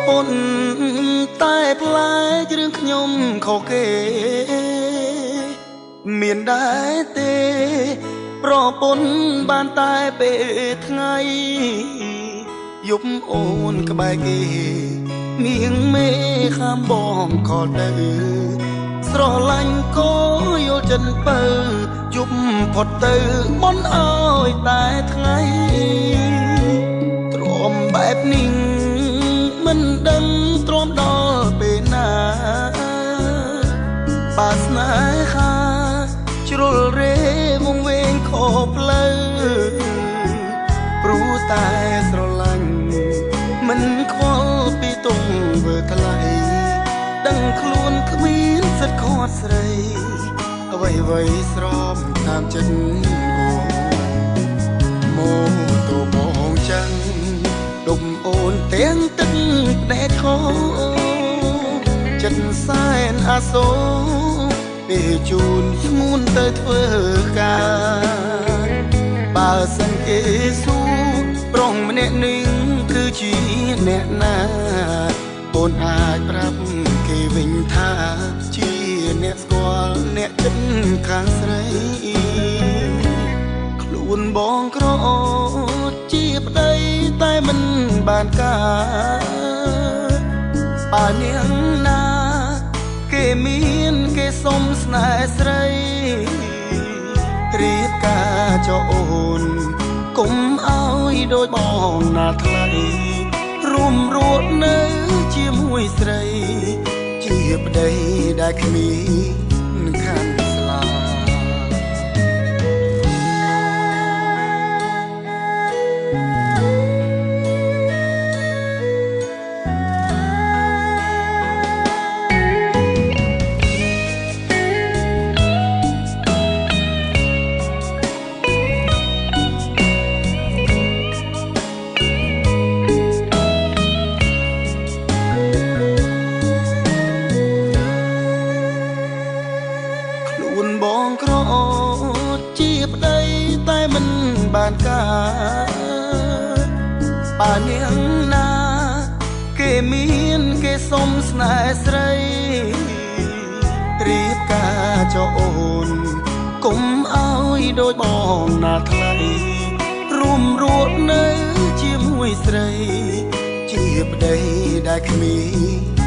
ពន់តែផ្លែគ្រឿងខ្ញុំខុសគេមានដែរទេប្រពន្ធបានតែពេលថ្ងៃយប់អូនក្បែរគេមៀងមេខាំបងខលទៅស្រឡាញ់ក៏យល់ចិនពើយប់ផុតទៅបនអើយតែថ្ងៃទ្រាំបែបនេះមិនដឹងទ្រាំដល់ពេលណាបាស្នេហាជ្រុលរេវងវែងខុសផ្លូវព្រោះតែស្រឡាញ់មិនខ្វល់ពីទុំវើថ្លៃដឹងខ្លួនគ្មានសិទ្ធខាត់ស្រីអ្វីស្របតាមចិត្តបងមកទៅបងចឹងដុំអូនទាំងទឹកភ្នែកខោចិត្តសែនអាសូរពេលជូនស្ងួនទៅធ្វើការបើសិនគេសួរប្រុសម្នាក់នឹងគឺជាអ្នកណាអូនអាចប្រាប់គេវិញថាជាអ្នកស្គាល់អ្នកចិត្តខាងស្រីខ្លួនបងក្រជាប្តីតែមិនបានការបើនាងណាគេមានគេសុំស្នេហ៍ស្រីរៀបការចោអូនកុំឲ្យដូចបងណាថ្លៃរួមរត់នៅជាមួយស្រីជាប្តីដែលគ្មានខានស្លាបងក្រជាប្តីតែមិនបានការបើនាងណាគេមានគេសុំស្នេហ៍ស្រីរៀបការចោអូនកុំឲ្យដូចបងណាថ្លៃរួមរត់នៅជាមួយស្រីជាប្តីដែលគ្មាន